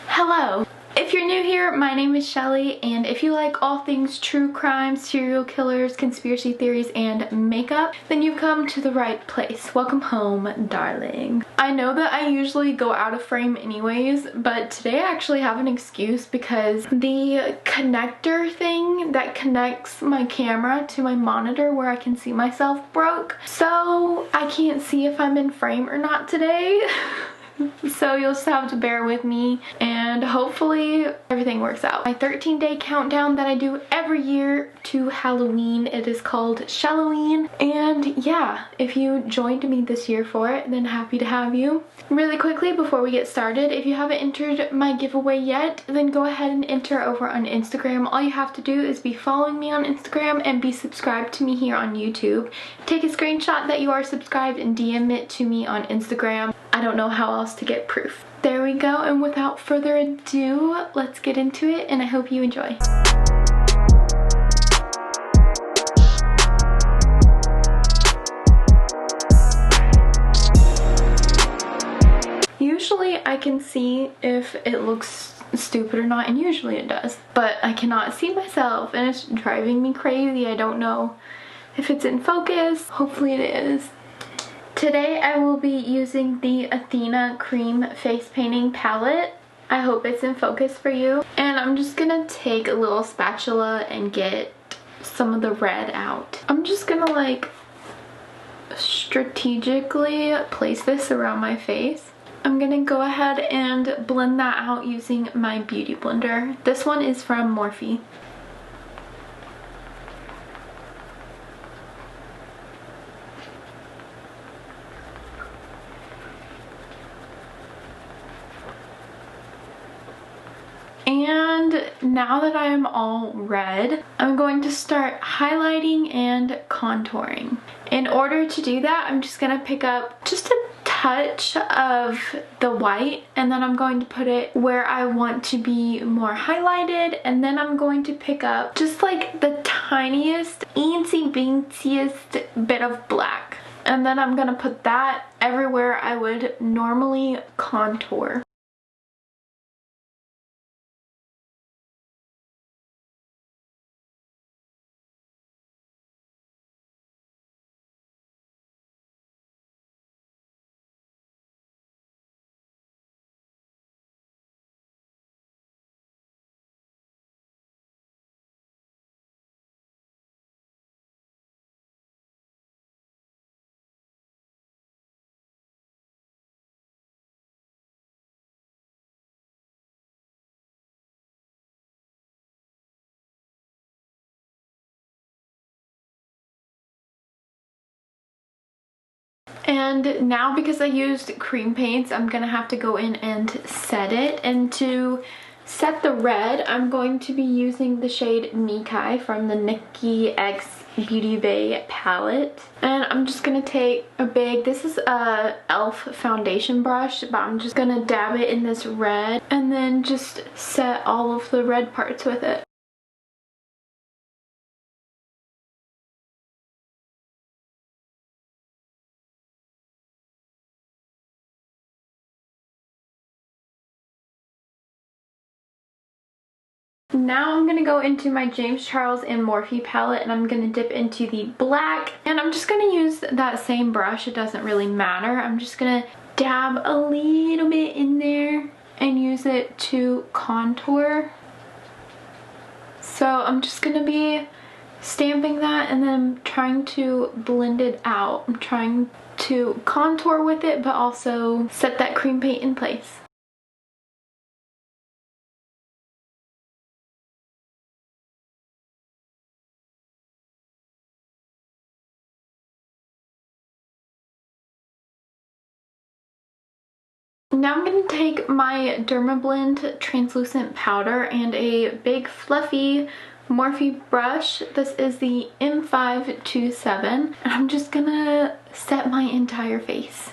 Hello! If you're new here, my name is Shelly, and if you like all things true crime, serial killers, conspiracy theories, and makeup, then you've come to the right place. Welcome home, darling. I know that I usually go out of frame anyways, but today I actually have an excuse because the connector thing that connects my camera to my monitor where I can see myself broke. So I can't see if I'm in frame or not today. So you'll just have to bear with me and hopefully everything works out. My 13-day countdown that I do every year to Halloween, it is called SHELLOWEEN, and yeah, if you joined me this year for it, then happy to have you. Really quickly before we get started, if you haven't entered my giveaway yet, then go ahead and enter over on Instagram. All you have to do is be following me on Instagram and be subscribed to me here on YouTube. Take a screenshot that you are subscribed and DM it to me on Instagram. I don't know how else to get proof. There we go, and without further ado, let's get into it, and I hope you enjoy. Usually I can see if it looks stupid or not, and usually it does, but I cannot see myself and it's driving me crazy. I don't know if it's in focus. Hopefully it is. Today I will be using the Athena Cream Face Painting Palette. I hope it's in focus for you. And I'm just gonna take a little spatula and get some of the red out. I'm just gonna like strategically place this around my face. I'm gonna go ahead and blend that out using my beauty blender. This one is from Morphe. And now that I am all red, I'm going to start highlighting and contouring. In order to do that, I'm just gonna pick up just a touch of the white, and then I'm going to put it where I want to be more highlighted, and then I'm going to pick up just like the tiniest, eensy beansiest bit of black. And then I'm gonna put that everywhere I would normally contour. And now because I used cream paints, I'm gonna have to go in and set it. And to set the red, I'm going to be using the shade Mikai from the Nikki X Beauty Bay palette. And I'm just gonna take a big, this is a e.l.f. foundation brush, but I'm just gonna dab it in this red and then just set all of the red parts with it. Now I'm gonna go into my James Charles and Morphe palette, and I'm gonna dip into the black, and I'm just gonna use that same brush. It doesn't really matter. I'm just gonna dab a little bit in there and use it to contour. So I'm just gonna be stamping that and then trying to blend it out. I'm trying to contour with it, but also set that cream paint in place. Now I'm going to take my Dermablend translucent powder and a big fluffy Morphe brush. This is the M527, and I'm just gonna set my entire face.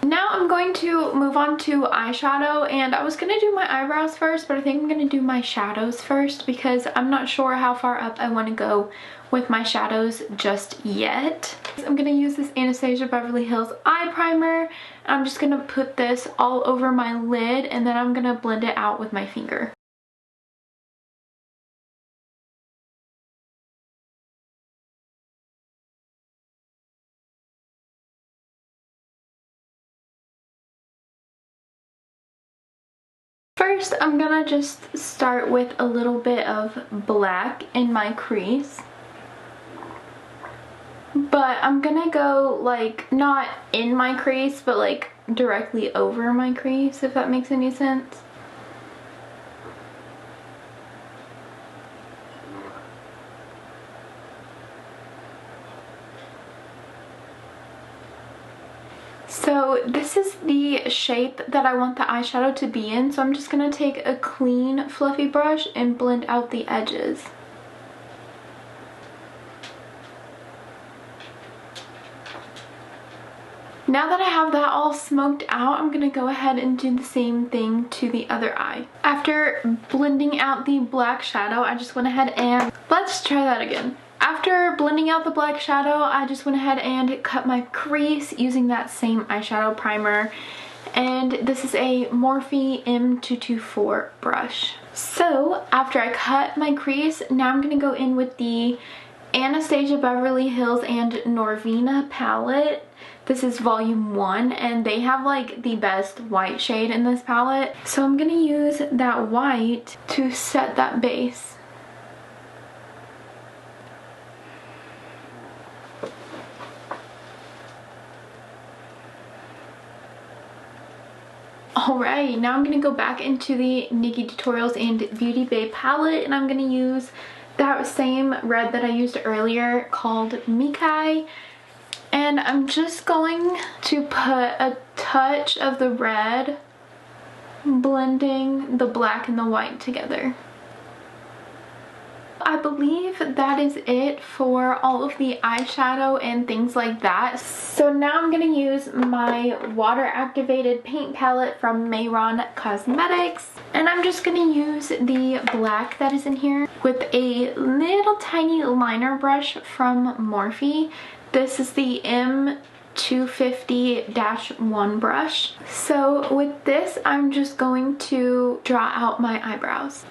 Now I'm going going to move on to eyeshadow, and I was gonna do my eyebrows first, but I think I'm gonna do my shadows first because I'm not sure how far up I want to go with my shadows just yet. I'm gonna use this Anastasia Beverly Hills eye primer. I'm just gonna put this all over my lid, and then I'm gonna blend it out with my finger. First, I'm gonna just start with a little bit of black in my crease. But I'm gonna go like not in my crease, but like directly over my crease, if that makes any sense. So this is the shape that I want the eyeshadow to be in, so I'm just gonna take a clean fluffy brush and blend out the edges. Now that I have that all smoked out, I'm gonna go ahead and do the same thing to the other eye. After blending out the black shadow, I just went ahead and, let's try that again. After blending out the black shadow, I just went ahead and cut my crease using that same eyeshadow primer. And this is a Morphe M224 brush. So after I cut my crease, now I'm gonna go in with the Anastasia Beverly Hills and Norvina palette. This is volume 1, and they have like the best white shade in this palette. So I'm gonna use that white to set that base. Alright, now I'm gonna go back into the Nikkie Tutorials and Beauty Bay palette, and I'm gonna use that same red that I used earlier called Mikai. And I'm just going to put a touch of the red, blending the black and the white together. I believe that is it for all of the eyeshadow and things like that. So now I'm going to use my water activated paint palette from Mayron Cosmetics. And I'm just going to use the black that is in here with a little tiny liner brush from Morphe. This is the M250-1 brush. So with this, I'm just going to draw out my eyebrows.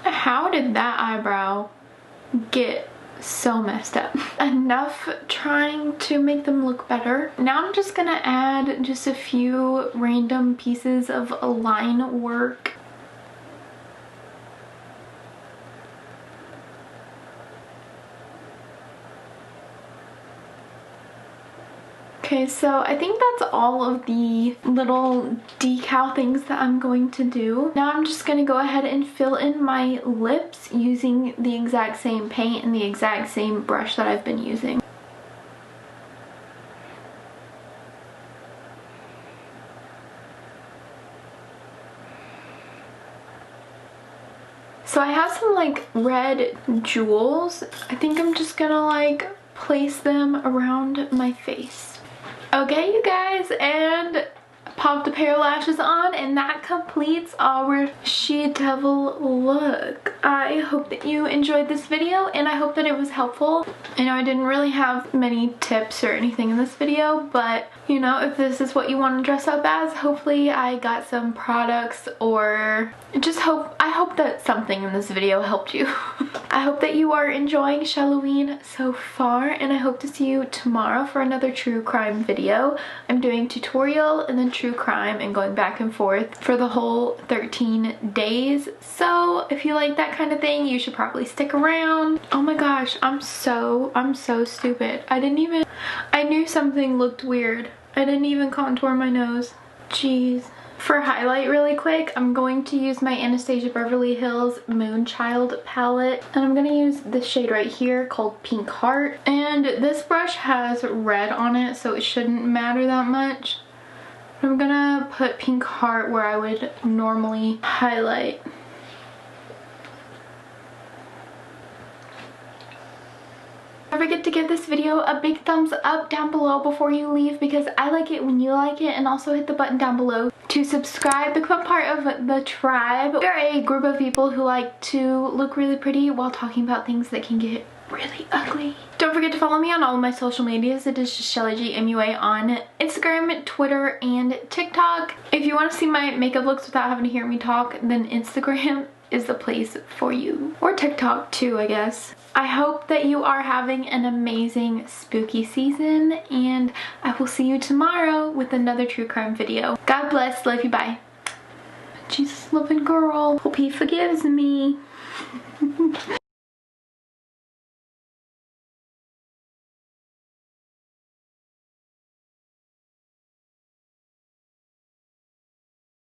How did that eyebrow get so messed up? Enough trying to make them look better. Now I'm just gonna add just a few random pieces of line work. Okay, so I think that's all of the little decal things that I'm going to do. Now I'm just going to go ahead and fill in my lips using the exact same paint and the exact same brush that I've been using. So I have some like red jewels. I think I'm just gonna like place them around my face. Okay, you guys, and popped a pair of lashes on, and that completes our She Devil look. I hope that you enjoyed this video, and I hope that it was helpful. I know I didn't really have many tips or anything in this video, but you know, if this is what you want to dress up as, hopefully I got some products, or I hope that something in this video helped you. I hope that you are enjoying Shelloween so far, and I hope to see you tomorrow for another true crime video. I'm doing tutorial and then true crime and going back and forth for the whole 13 days. So if you like that kind of thing, you should probably stick around. Oh my gosh, I'm so stupid. I knew something looked weird. I didn't even contour my nose. Jeez. For highlight really quick, I'm going to use my Anastasia Beverly Hills Moonchild palette, and I'm going to use this shade right here called Pink Heart. And this brush has red on it, so it shouldn't matter that much. I'm gonna put pink heart where I would normally highlight. Don't forget to give this video a big thumbs up down below before you leave, because I like it when you like it, and also hit the button down below to subscribe, become part of the tribe. We're a group of people who like to look really pretty while talking about things that can get really ugly. Don't forget to follow me on all of my social medias. It is just Shellie G MUA on Instagram, Twitter, and TikTok. If you want to see my makeup looks without having to hear me talk, then Instagram is the place for you. Or TikTok too, I guess. I hope that you are having an amazing spooky season, and I will see you tomorrow with another true crime video. God bless. Love you. Bye. Jesus loving girl. Hope he forgives me.